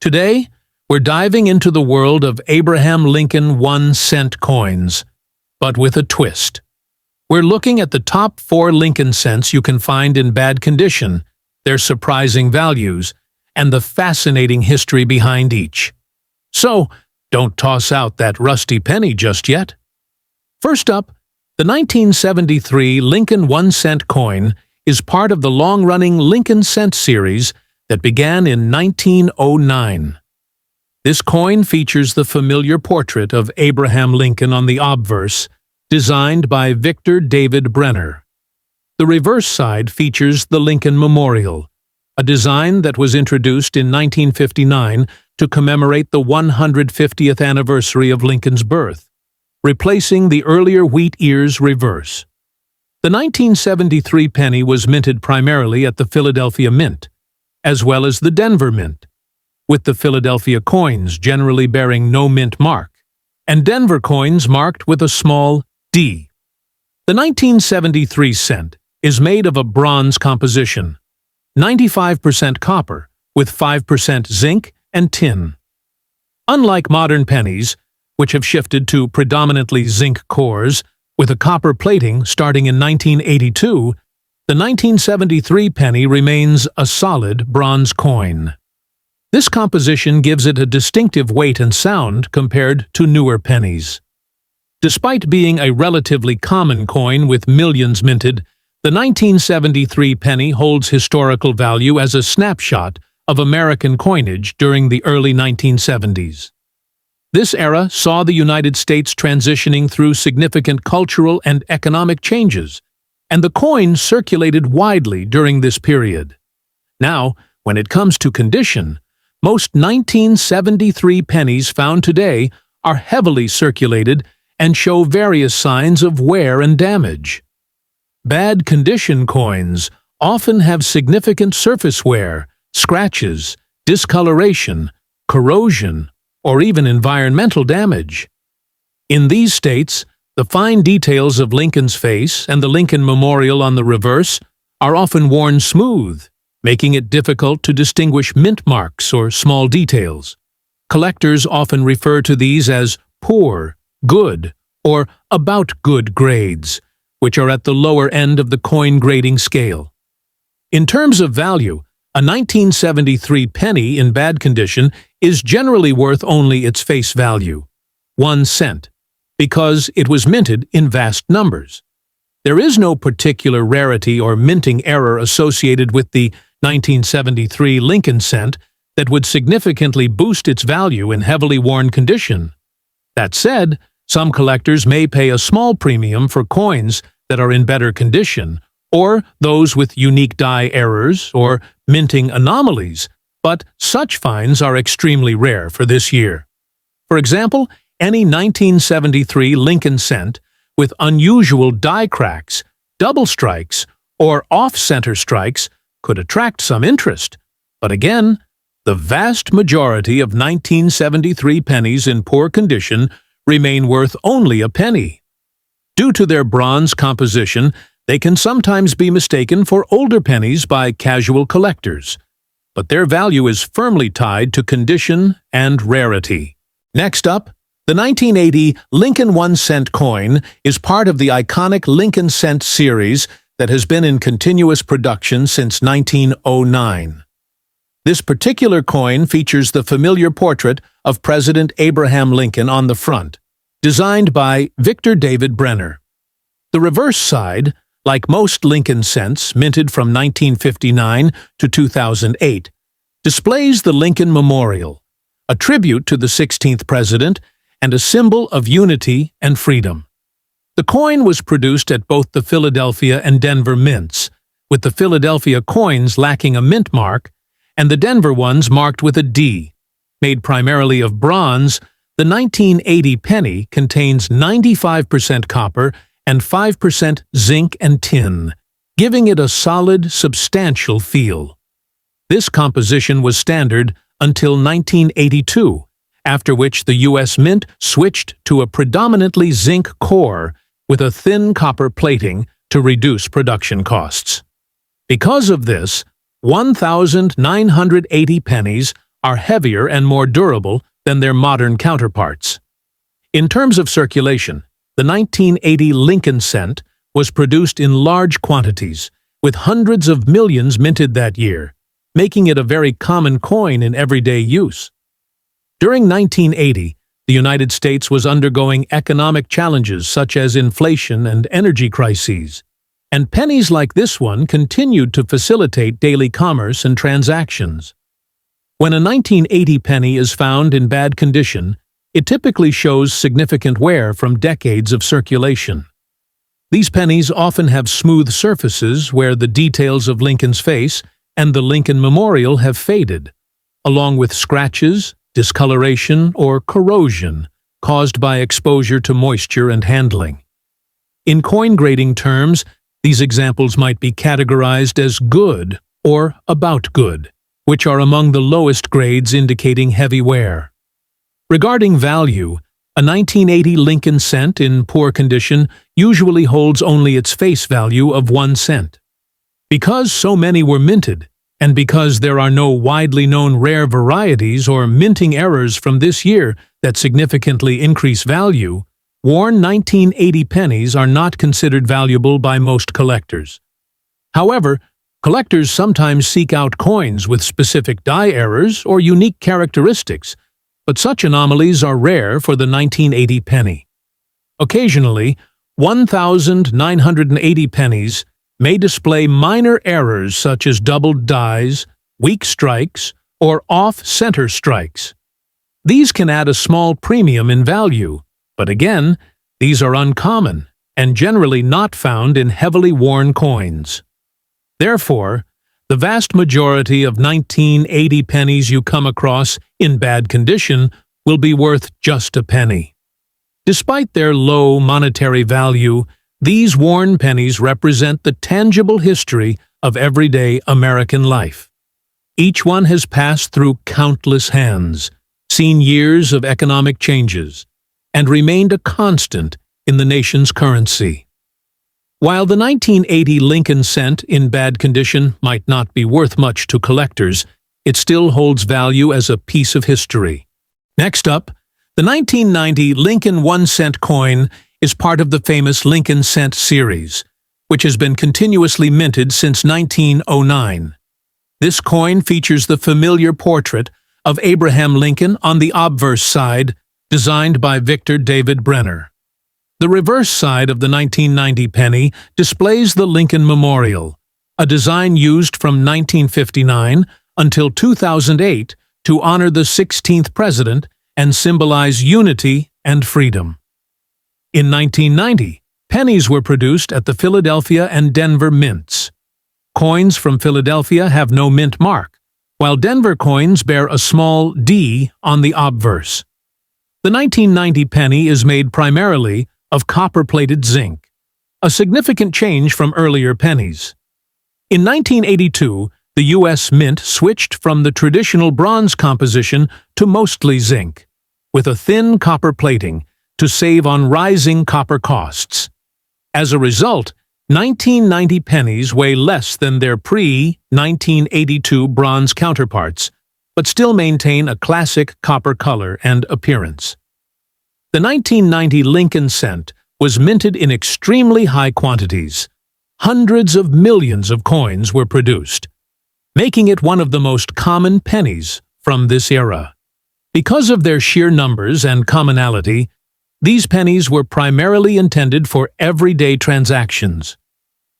Today, we're diving into the world of Abraham Lincoln 1-cent coins, but with a twist. We're looking at the top 4 Lincoln cents you can find in bad condition, their surprising values, and the fascinating history behind each. So, don't toss out that rusty penny just yet. First up, the 1973 Lincoln 1-cent coin is part of the long-running Lincoln cent series that began in 1909. This coin features the familiar portrait of Abraham Lincoln on the obverse, designed by Victor David Brenner. The reverse side features the Lincoln Memorial, a design that was introduced in 1959 to commemorate the 150th anniversary of Lincoln's birth, replacing the earlier wheat ears reverse. The 1973 penny was minted primarily at the Philadelphia Mint, as well as the Denver Mint, with the Philadelphia coins generally bearing no mint mark, and Denver coins marked with a small D. The 1973 cent is made of a bronze composition, 95% copper, with 5% zinc and tin. Unlike modern pennies, which have shifted to predominantly zinc cores, with a copper plating starting in 1982, the 1973 penny remains a solid bronze coin. This composition gives it a distinctive weight and sound compared to newer pennies. Despite being a relatively common coin with millions minted, the 1973 penny holds historical value as a snapshot of American coinage during the early 1970s. This era saw the United States transitioning through significant cultural and economic changes, and the coin circulated widely during this period. Now, when it comes to condition, most 1973 pennies found today are heavily circulated and show various signs of wear and damage. Bad condition coins often have significant surface wear, scratches, discoloration, corrosion, or even environmental damage. In these states, the fine details of Lincoln's face and the Lincoln Memorial on the reverse are often worn smooth, making it difficult to distinguish mint marks or small details. Collectors often refer to these as poor, good, or about good grades, which are at the lower end of the coin grading scale. In terms of value, a 1973 penny in bad condition is generally worth only its face value, 1 cent, because it was minted in vast numbers. There is no particular rarity or minting error associated with the 1973 Lincoln cent that would significantly boost its value in heavily worn condition. That said, some collectors may pay a small premium for coins that are in better condition, or those with unique die errors or minting anomalies, but such finds are extremely rare for this year. For example, any 1973 Lincoln cent with unusual die cracks, double strikes, or off-center strikes could attract some interest, but again, the vast majority of 1973 pennies in poor condition remain worth only a penny. Due to their bronze composition, they can sometimes be mistaken for older pennies by casual collectors, but their value is firmly tied to condition and rarity. Next up, the 1980 Lincoln 1-cent coin is part of the iconic Lincoln cent series that has been in continuous production since 1909. This particular coin features the familiar portrait of President Abraham Lincoln on the front, designed by Victor David Brenner. The reverse side, like most Lincoln cents minted from 1959 to 2008, displays the Lincoln Memorial, a tribute to the 16th president and a symbol of unity and freedom. The coin was produced at both the Philadelphia and Denver mints, with the Philadelphia coins lacking a mint mark and the Denver ones marked with a D. Made primarily of bronze, the 1980 penny contains 95% copper and 5% zinc and tin, giving it a solid, substantial feel. This composition was standard until 1982, after which the U.S. Mint switched to a predominantly zinc core with a thin copper plating to reduce production costs. Because of this, 1,980 pennies are heavier and more durable than their modern counterparts. In terms of circulation, the 1980 Lincoln cent was produced in large quantities, with hundreds of millions minted that year, making it a very common coin in everyday use. During 1980, the United States was undergoing economic challenges such as inflation and energy crises, and pennies like this one continued to facilitate daily commerce and transactions. When a 1980 penny is found in bad condition, it typically shows significant wear from decades of circulation. These pennies often have smooth surfaces where the details of Lincoln's face and the Lincoln Memorial have faded, along with scratches, discoloration, or corrosion caused by exposure to moisture and handling. In coin grading terms, these examples might be categorized as good or about good, which are among the lowest grades indicating heavy wear. Regarding value, a 1980 Lincoln cent in poor condition usually holds only its face value of 1 cent. Because so many were minted, and because there are no widely known rare varieties or minting errors from this year that significantly increase value, worn 1980 pennies are not considered valuable by most collectors. However, collectors sometimes seek out coins with specific die errors or unique characteristics, but such anomalies are rare for the 1980 penny. Occasionally, 1,980 pennies may display minor errors such as doubled dies, weak strikes, or off-center strikes. These can add a small premium in value, but again, these are uncommon and generally not found in heavily worn coins. Therefore, the vast majority of 1980 pennies you come across in bad condition will be worth just a penny. Despite their low monetary value, these worn pennies represent the tangible history of everyday American life. Each one has passed through countless hands, seen years of economic changes, and remained a constant in the nation's currency. While the 1980 Lincoln cent in bad condition might not be worth much to collectors, it still holds value as a piece of history. Next up, the 1990 Lincoln 1 cent coin is part of the famous Lincoln cent series, which has been continuously minted since 1909. This coin features the familiar portrait of Abraham Lincoln on the obverse side, designed by Victor David Brenner. The reverse side of the 1990 penny displays the Lincoln Memorial, a design used from 1959 until 2008 to honor the 16th president and symbolize unity and freedom. In 1990, pennies were produced at the Philadelphia and Denver mints. Coins from Philadelphia have no mint mark, while Denver coins bear a small D on the obverse. The 1990 penny is made primarily of copper-plated zinc, a significant change from earlier pennies. In 1982, the U.S. Mint switched from the traditional bronze composition to mostly zinc, with a thin copper plating to save on rising copper costs. As a result, 1990 pennies weigh less than their pre-1982 bronze counterparts, but still maintain a classic copper color and appearance. The 1990 Lincoln cent was minted in extremely high quantities. Hundreds of millions of coins were produced, making it one of the most common pennies from this era. Because of their sheer numbers and commonality, these pennies were primarily intended for everyday transactions.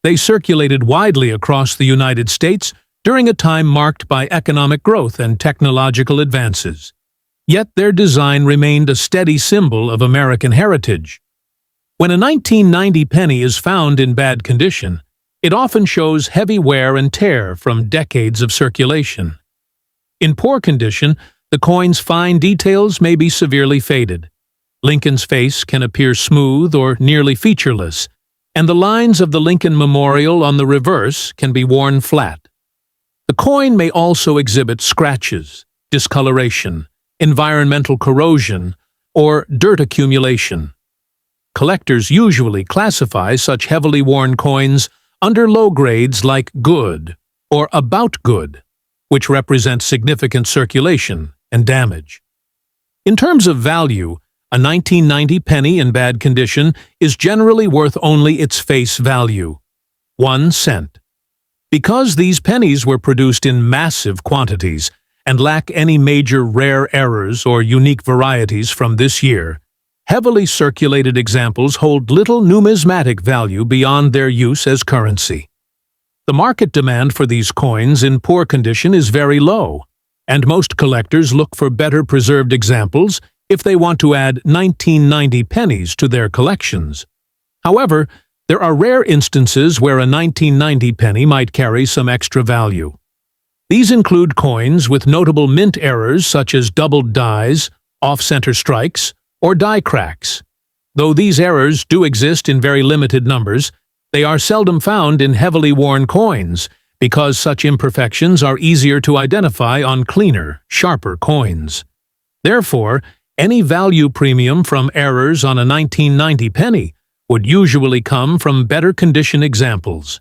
They circulated widely across the United States during a time marked by economic growth and technological advances. Yet their design remained a steady symbol of American heritage. When a 1990 penny is found in bad condition, it often shows heavy wear and tear from decades of circulation. In poor condition, the coin's fine details may be severely faded. Lincoln's face can appear smooth or nearly featureless, and the lines of the Lincoln Memorial on the reverse can be worn flat. The coin may also exhibit scratches, discoloration, environmental corrosion, or dirt accumulation. Collectors usually classify such heavily worn coins under low grades like good or about good, which represent significant circulation and damage. In terms of value, a 1990 penny in bad condition is generally worth only its face value, 1 cent. Because these pennies were produced in massive quantities and lack any major rare errors or unique varieties from this year, heavily circulated examples hold little numismatic value beyond their use as currency. The market demand for these coins in poor condition is very low, and most collectors look for better preserved examples if they want to add 1990 pennies to their collections. However, there are rare instances where a 1990 penny might carry some extra value. These include coins with notable mint errors such as doubled dies, off-center strikes, or die cracks. Though these errors do exist in very limited numbers, they are seldom found in heavily worn coins because such imperfections are easier to identify on cleaner, sharper coins. Therefore, any value premium from errors on a 1990 penny would usually come from better condition examples.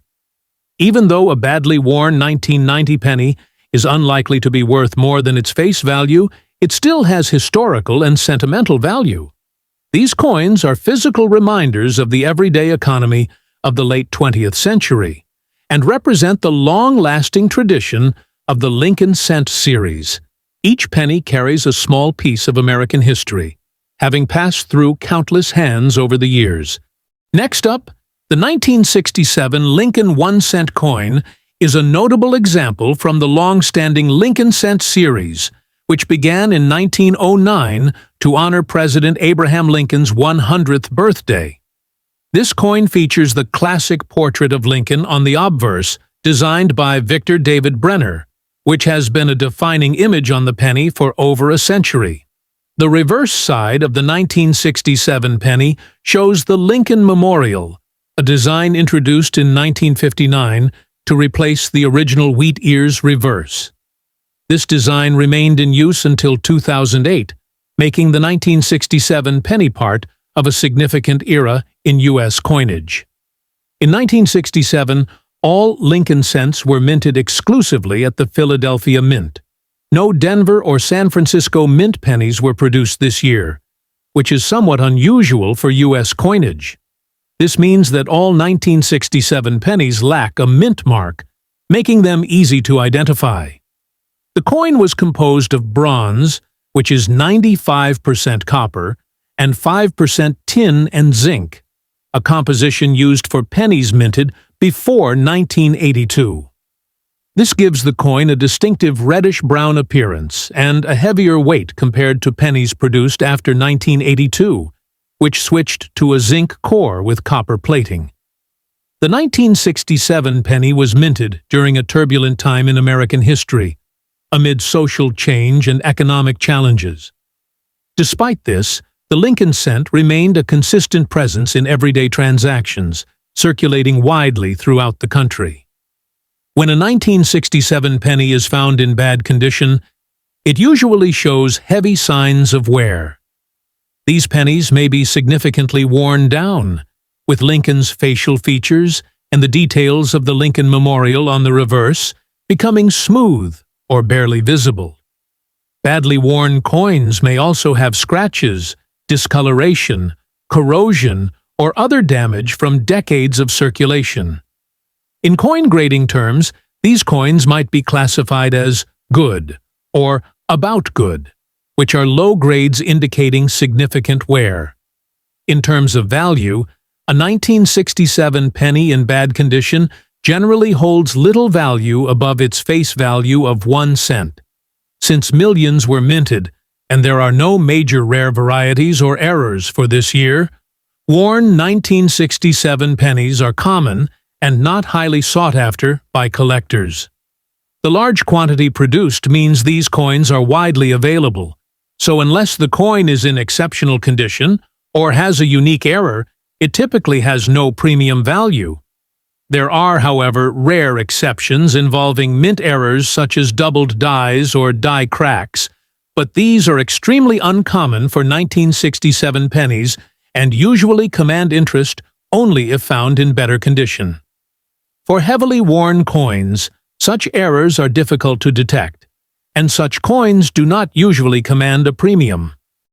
Even though a badly worn 1990 penny is unlikely to be worth more than its face value, it still has historical and sentimental value. These coins are physical reminders of the everyday economy of the late 20th century and represent the long-lasting tradition of the Lincoln Cent series. Each penny carries a small piece of American history, having passed through countless hands over the years. Next up, the 1967 Lincoln 1-cent coin is a notable example from the long-standing Lincoln Cent series, which began in 1909 to honor President Abraham Lincoln's 100th birthday. This coin features the classic portrait of Lincoln on the obverse, designed by Victor David Brenner, which has been a defining image on the penny for over a century. The reverse side of the 1967 penny shows the Lincoln Memorial, a design introduced in 1959 to replace the original wheat ears reverse. This design remained in use until 2008, making the 1967 penny part of a significant era in U.S. coinage. In 1967, all Lincoln cents were minted exclusively at the Philadelphia Mint. No Denver or San Francisco mint pennies were produced this year, which is somewhat unusual for U.S. coinage. This means that all 1967 pennies lack a mint mark, making them easy to identify. The coin was composed of bronze, which is 95% copper, and 5% tin and zinc, a composition used for pennies minted before 1982. This gives the coin a distinctive reddish-brown appearance and a heavier weight compared to pennies produced after 1982, which switched to a zinc core with copper plating. The 1967 penny was minted during a turbulent time in American history, amid social change and economic challenges. Despite this, the Lincoln cent remained a consistent presence in everyday transactions, circulating widely throughout the country. When a 1967 penny is found in bad condition, it usually shows heavy signs of wear. These pennies may be significantly worn down, with Lincoln's facial features and the details of the Lincoln Memorial on the reverse becoming smooth or barely visible. Badly worn coins may also have scratches, discoloration, corrosion, or other damage from decades of circulation. In coin grading terms, these coins might be classified as good or about good, which are low grades indicating significant wear. In terms of value, a 1967 penny in bad condition generally holds little value above its face value of 1 cent. Since millions were minted, and there are no major rare varieties or errors for this year, worn 1967 pennies are common and not highly sought after by collectors. The large quantity produced means these coins are widely available, so unless the coin is in exceptional condition or has a unique error, it typically has no premium value. There are, however, rare exceptions involving mint errors such as doubled dies or die cracks, but these are extremely uncommon for 1967 pennies and usually command interest only if found in better condition. For heavily worn coins, Such errors are difficult to detect, and such coins do not usually command a premium.